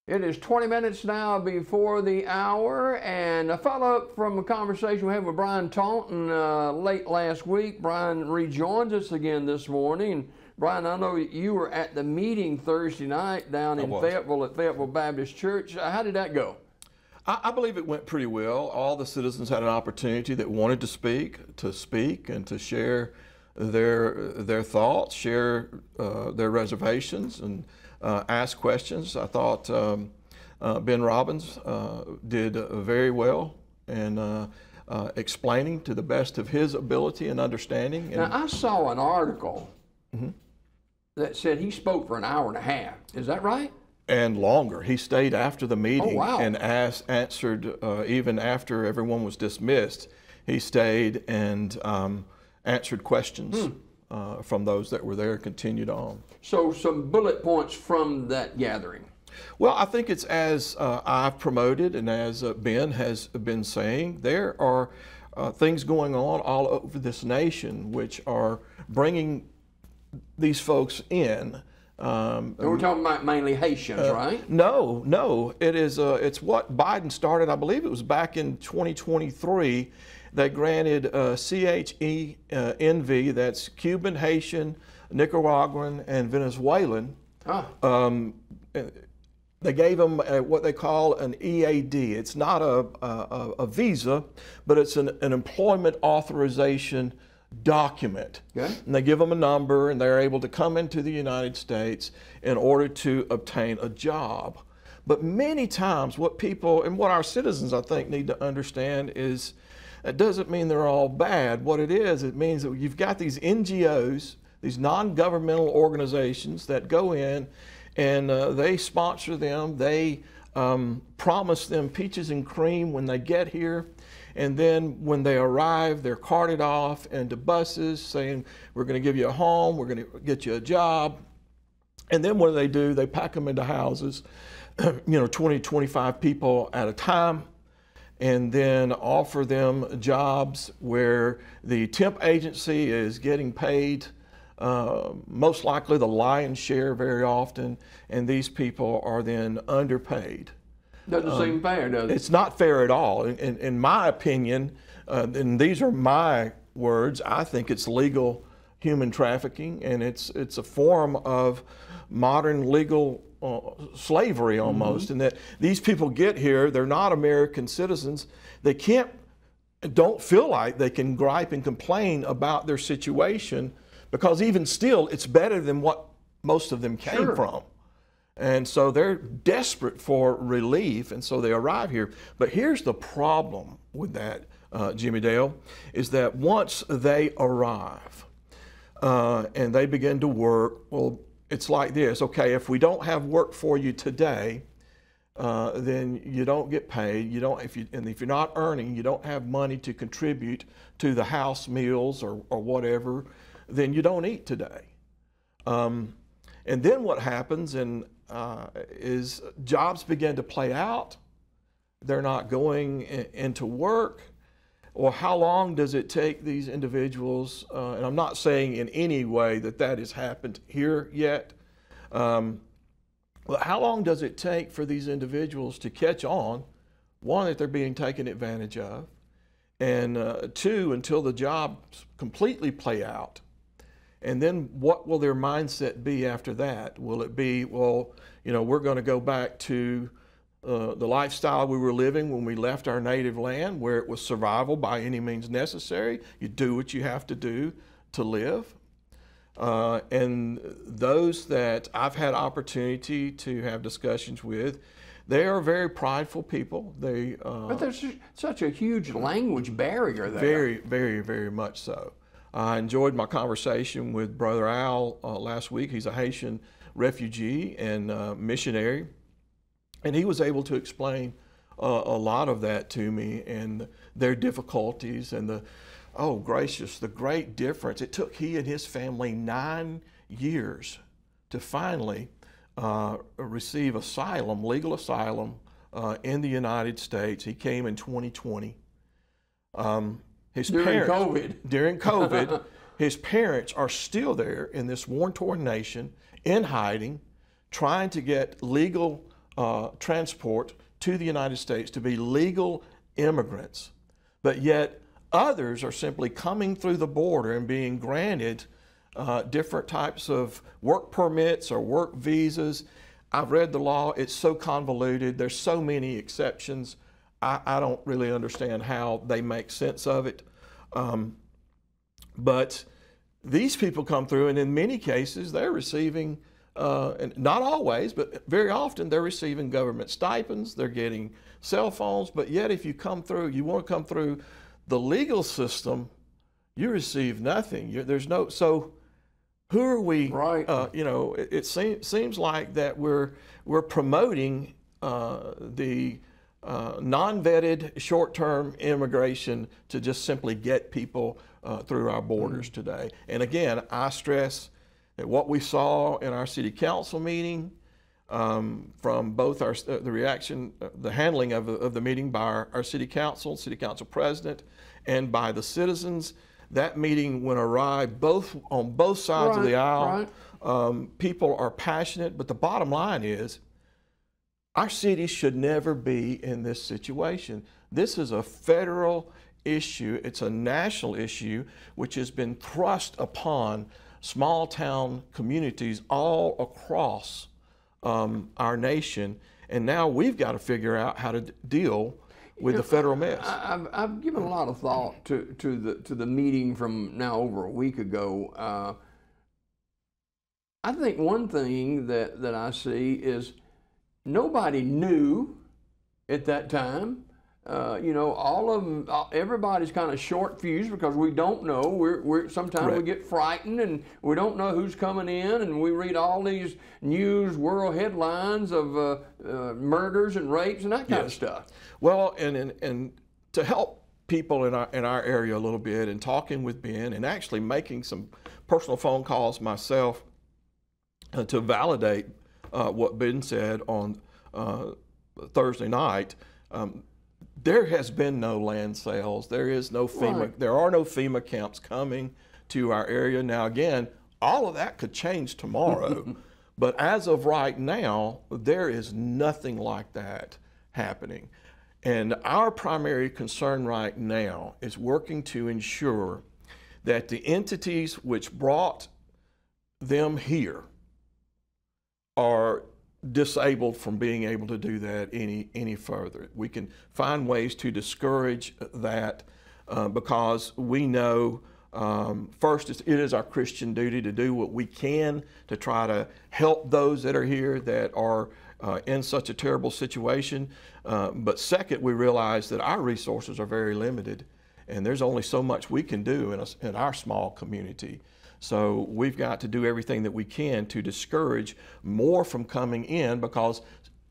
It is 20 minutes now before the hour, and a follow-up from a conversation we had with Bryan Taunton late last week. Bryan rejoins us again this morning. Bryan, I know you were at the meeting Thursday night down in Fayetteville at Fayetteville Baptist Church. How did that go? I believe it went pretty well. All the citizens had an opportunity that wanted to speak and to share their thoughts, share their reservations, and ask questions. I thought Ben Robbins did very well in explaining to the best of his ability and understanding. Now, I saw an article that said he spoke for an hour and a half. Is that right? And longer. He stayed after the meeting and answered, even after everyone was dismissed, he stayed and answered questions from those that were there, continued on. So some bullet points from that gathering. Well, I think it's as I've promoted and as Ben has been saying, there are things going on all over this nation which are bringing these folks in. We're talking about mainly Haitians, right? No. It's what Biden started. I believe it was back in 2023. They granted CHENV, that's Cuban, Haitian, Nicaraguan, and Venezuelan. They gave them what they call an EAD. It's not a visa, but it's an employment authorization document. Okay. And they give them a number, and they're able to come into the United States in order to obtain a job. But many times what people and what our citizens, I think, need to understand is that doesn't mean they're all bad. What it is, it means that you've got these NGOs, these non-governmental organizations that go in and they sponsor them. They promise them peaches and cream when they get here. And then when they arrive, they're carted off into buses saying, we're going to give you a home, we're going to get you a job. And then what do? They pack them into houses, 20, 25 people at a time, and then offer them jobs where the temp agency is getting paid most likely the lion's share very often, and these people are then underpaid. Doesn't seem fair, does it? It's not fair at all. In my opinion, and these are my words, I think it's legal human trafficking, and it's a form of modern legal slavery almost, in that these people get here, they're not American citizens, they don't feel like they can gripe and complain about their situation, because even still, it's better than what most of them came from. And so they're desperate for relief, and so they arrive here. But here's the problem with that, Jimmy Dale, is that once they arrive and they begin to work, well, it's like this. Okay, if we don't have work for you today, then you don't get paid. And if you're not earning, you don't have money to contribute to the house meals or whatever, then you don't eat today. And then what happens is jobs begin to play out. They're not going into work. Or how long does it take these individuals, and I'm not saying in any way that has happened here yet, but how long does it take for these individuals to catch on, one, that they're being taken advantage of, and two, until the jobs completely play out? And then what will their mindset be after that? Will it be, well, we're going to go back to the lifestyle we were living when we left our native land, where it was survival by any means necessary? You do what you have to do to live. And those that I've had opportunity to have discussions with, they are very prideful people. But there's such a huge language barrier there. Very, very, very much so. I enjoyed my conversation with Brother Al last week. He's a Haitian refugee and missionary, and he was able to explain a lot of that to me and their difficulties and the great difference. It took he and his family 9 years to finally receive asylum, legal asylum in the United States. He came in 2020. During COVID, his parents are still there in this war-torn nation, in hiding, trying to get legal transport to the United States to be legal immigrants, but yet others are simply coming through the border and being granted different types of work permits or work visas. I've read the law. It's so convoluted. There's so many exceptions. I don't really understand how they make sense of it. But these people come through, and in many cases, they're receiving, and not always, but very often, they're receiving government stipends. They're getting cell phones. But yet, if you come through, you want to come through the legal system, you receive nothing. There's no, so who are we? Right. It seems like that we're promoting the non-vetted short-term immigration to just simply get people through our borders today. And again, I stress that what we saw in our city council meeting, from both the reaction, the handling of the meeting by our city council president, and by the citizens, that meeting went awry on both sides of the aisle. Right. People are passionate, but the bottom line is, our city should never be in this situation. This is a federal issue. It's a national issue which has been thrust upon small town communities all across our nation. And now we've got to figure out how to deal with the federal mess. I've given a lot of thought to the meeting from now over a week ago. I think one thing that I see is nobody knew at that time. All of them, everybody's kind of short fused because we don't know. We're sometimes Correct. We get frightened and we don't know who's coming in, and we read all these news world headlines of murders and rapes and that kind of stuff. Well, and to help people in our area a little bit, and talking with Ben, and actually making some personal phone calls myself to validate what Ben said on Thursday night. There has been no land sales. There is no FEMA. Right. There are no FEMA camps coming to our area. Now, again, all of that could change tomorrow, but as of right now, there is nothing like that happening. And our primary concern right now is working to ensure that the entities which brought them here are disabled from being able to do that any further. We can find ways to discourage that because we know first it is our Christian duty to do what we can to try to help those that are here that are in such a terrible situation. But second, we realize that our resources are very limited, and there's only so much we can do in our small community. So we've got to do everything that we can to discourage more from coming in, because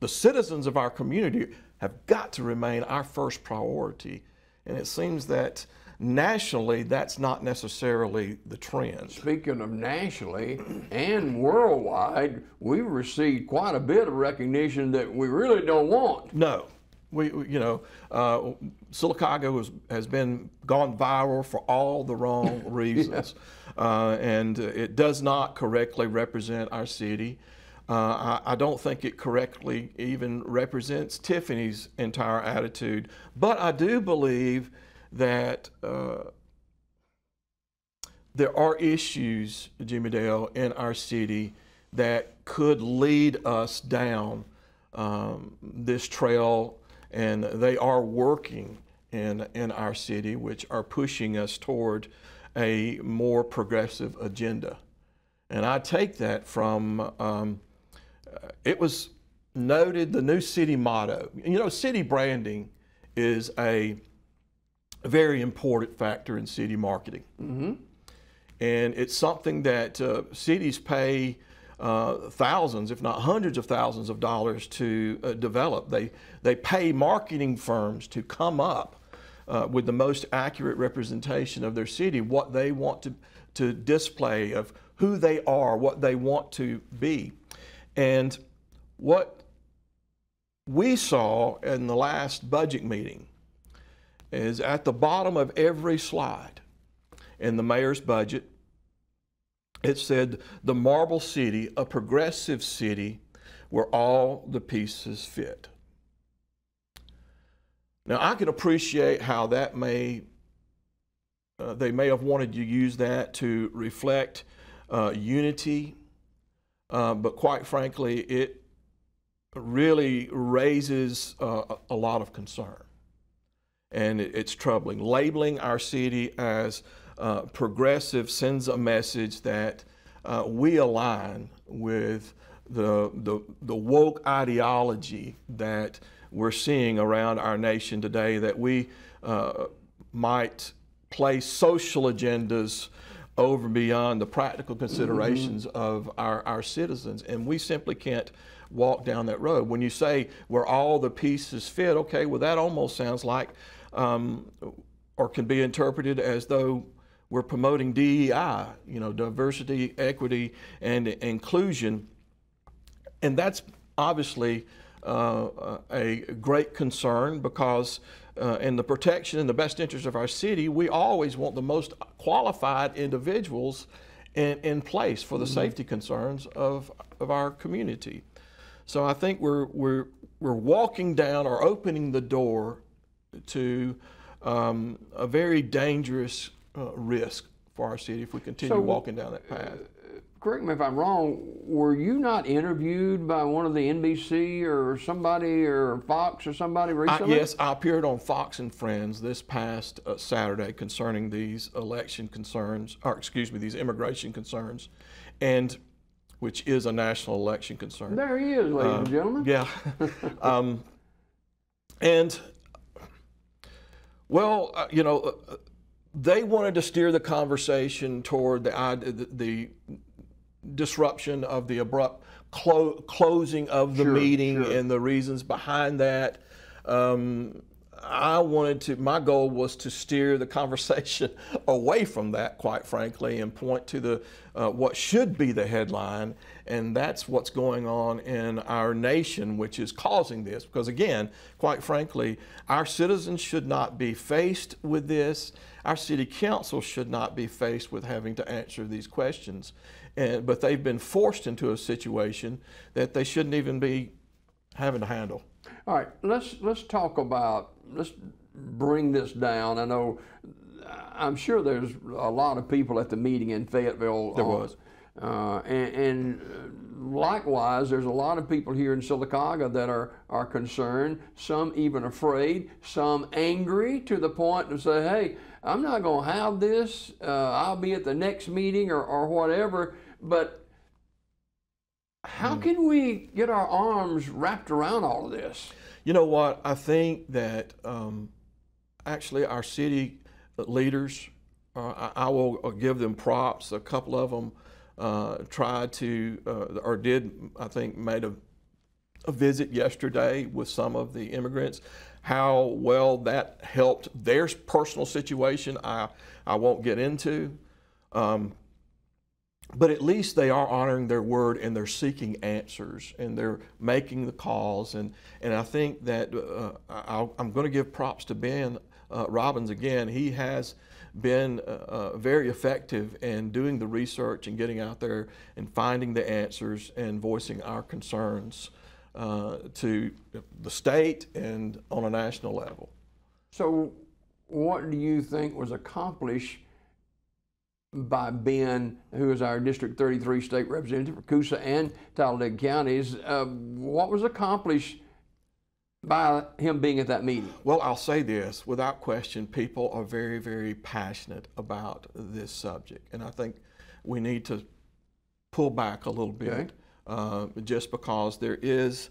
the citizens of our community have got to remain our first priority. And it seems that nationally, that's not necessarily the trend. Speaking of nationally and worldwide, we've received quite a bit of recognition that we really don't want. No. Sylacauga has gone viral for all the wrong reasons. And it does not correctly represent our city. I don't think it correctly even represents Tiffany's entire attitude. But I do believe that there are issues, Jimmy Dale, in our city that could lead us down this trail, and they are working in our city, which are pushing us toward a more progressive agenda. And I take that from, it was noted, the new city motto. City branding is a very important factor in city marketing. Mm-hmm. And it's something that cities pay thousands, if not hundreds of thousands of dollars to develop. They pay marketing firms to come up with the most accurate representation of their city, what they want to display, of who they are, what they want to be. And what we saw in the last budget meeting is at the bottom of every slide in the mayor's budget, it said the Marble City, a progressive city where all the pieces fit. Now, I can appreciate how that they may have wanted to use that to reflect unity, but quite frankly, it really raises a lot of concern. And it's troubling. Labeling our city as progressive sends a message that we align with the woke ideology that we're seeing around our nation today, that we might place social agendas over and beyond the practical considerations of our citizens. And we simply can't walk down that road. When you say where all the pieces fit, okay, well, that almost sounds like, or can be interpreted as though we're promoting DEI, diversity, equity, and inclusion. And that's obviously a great concern, because in the protection and the best interest of our city, we always want the most qualified individuals in place for the safety concerns of our community. So I think we're walking down or opening the door to a very dangerous risk for our city if we continue walking down that path. Correct me if I'm wrong, were you not interviewed by one of the NBC or somebody, or Fox or somebody recently? Yes, I appeared on Fox and Friends this past Saturday concerning these election concerns, or excuse me, these immigration concerns, and which is a national election concern. There he is, ladies and gentlemen. Yeah. And, well, they wanted to steer the conversation toward the disruption of the abrupt closing of the meeting and the reasons behind that. My goal was to steer the conversation away from that, quite frankly, and point to the what should be the headline, and that's what's going on in our nation, which is causing this. Because again, quite frankly, our citizens should not be faced with this. Our city council should not be faced with having to answer these questions, but they've been forced into a situation that they shouldn't even be having to handle. All right, let's talk about, let's bring this down. I'm sure there's a lot of people at the meeting in Fayetteville. There was. And likewise, there's a lot of people here in Sylacauga that are concerned, some even afraid, some angry to the point to say, hey, I'm not going to have this. I'll be at the next meeting or whatever. But how can we get our arms wrapped around all of this? You know what? I think that actually our city leaders, I will give them props. A couple of them tried to, or did, I think, made a visit yesterday with some of the immigrants. How well that helped their personal situation, I won't get into. But at least they are honoring their word, and they're seeking answers, and they're making the calls. And I think that I'm going to give props to Ben Robbins again. He has been very effective in doing the research and getting out there and finding the answers and voicing our concerns to the state and on a national level. So what do you think was accomplished by Ben, who is our District 33 state representative for Coosa and Talladega counties? What was accomplished by him being at that meeting? Well, I'll say this, without question, people are very, very passionate about this subject. And I think we need to pull back a little bit, just because there is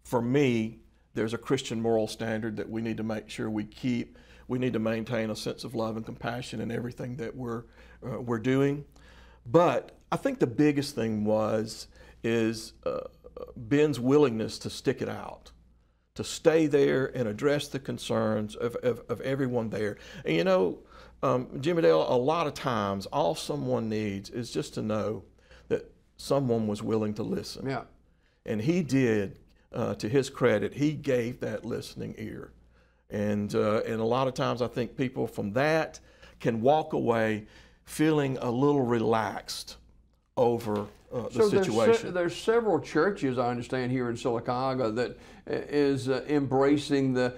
for me, there's a Christian moral standard that we need to make sure we keep. We need to maintain a sense of love and compassion in everything that we're doing. But I think the biggest thing is Ben's willingness to stick it out, to stay there and address the concerns of everyone there. And Jimmy Dale, a lot of times all someone needs is just to know that someone was willing to listen. Yeah. And he did, to his credit, he gave that listening ear. And a lot of times I think people from that can walk away feeling a little relaxed over the situation. There's several churches, I understand, here in Sylacauga that is embracing the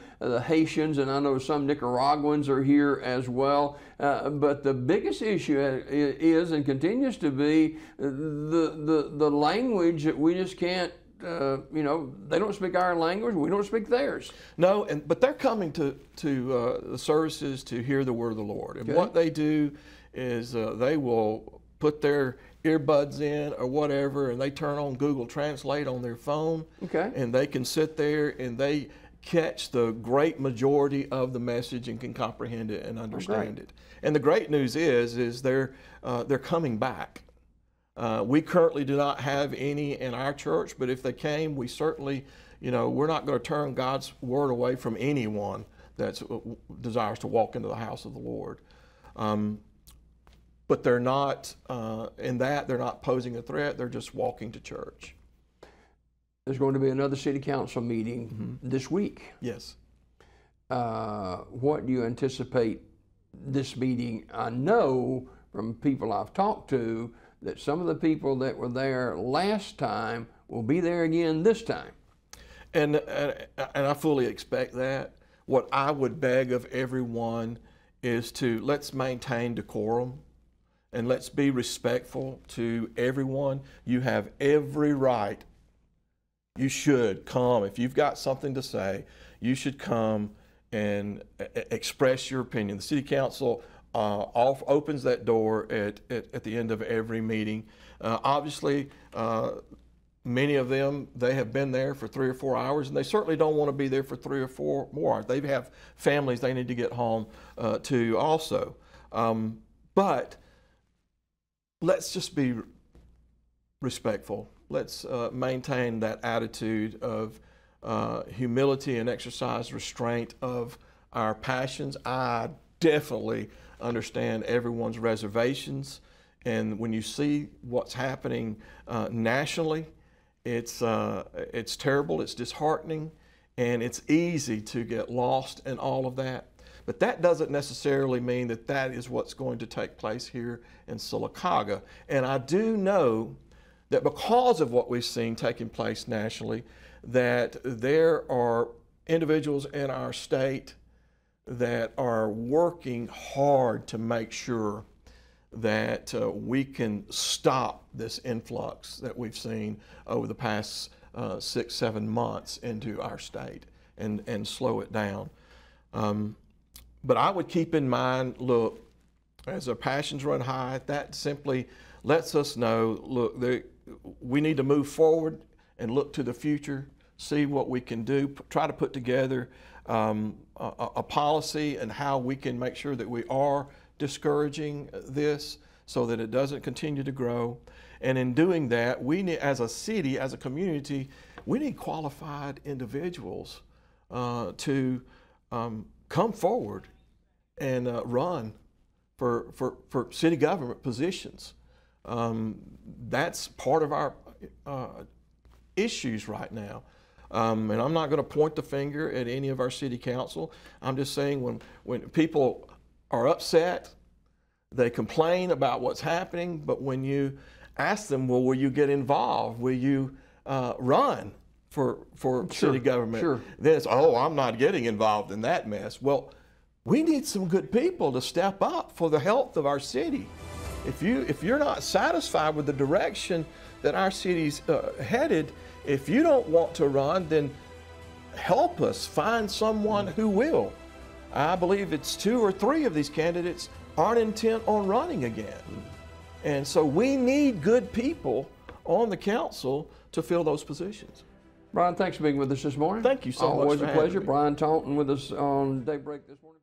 Haitians, and I know some Nicaraguans are here as well. But the biggest issue is and continues to be the language that we just can't. They don't speak our language. We don't speak theirs. No, but they're coming to the services to hear the word of the Lord. And what they do is they will put their earbuds in or whatever, and they turn on Google Translate on their phone. And they can sit there and they catch the great majority of the message and can comprehend it and understand it. And the great news is they're coming back. We currently do not have any in our church, but if they came, we certainly, we're not going to turn God's word away from anyone that desires to walk into the house of the Lord. But they're not, they're not posing a threat, they're just walking to church. There's going to be another city council meeting this week. Yes. What do you anticipate this meeting? I know from people I've talked to that some of the people that were there last time will be there again this time. And I fully expect that. What I would beg of everyone is let's maintain decorum and let's be respectful to everyone. You have every right. You should come. If you've got something to say, you should come and express your opinion. The city council opens that door at the end of every meeting. Obviously, many of them, they have been there for 3 or 4 hours, and they certainly don't want to be there for 3 or 4 more hours. They have families they need to get home to also. But let's just be respectful. Let's maintain that attitude of humility and exercise restraint of our passions. I definitely understand everyone's reservations, and when you see what's happening nationally, it's terrible, it's disheartening, and it's easy to get lost in all of that. But that doesn't necessarily mean that that is what's going to take place here in Sylacauga. And I do know that because of what we've seen taking place nationally, that there are individuals in our state that are working hard to make sure that we can stop this influx that we've seen over the past 6, 7 months into our state and slow it down. But I would keep in mind, look, as our passions run high, that simply lets us know, look, we need to move forward and look to the future, see what we can do, try to put together a policy and how we can make sure that we are discouraging this so that it doesn't continue to grow. And in doing that, we need, as a city, as a community, we need qualified individuals to come forward and run for city government positions. That's part of our issues right now. And I'm not going to point the finger at any of our city council. I'm just saying when people are upset, they complain about what's happening, but when you ask them, well, will you get involved? Will you run for city government? Then it's, oh, I'm not getting involved in that mess. Well, we need some good people to step up for the health of our city. If you're not satisfied with the direction that our city's headed, if you don't want to run, then help us find someone who will. I believe it's 2 or 3 of these candidates aren't intent on running again. And so we need good people on the council to fill those positions. Bryan, thanks for being with us this morning. Thank you so much. Always a pleasure. Bryan Taunton with us on Daybreak this morning.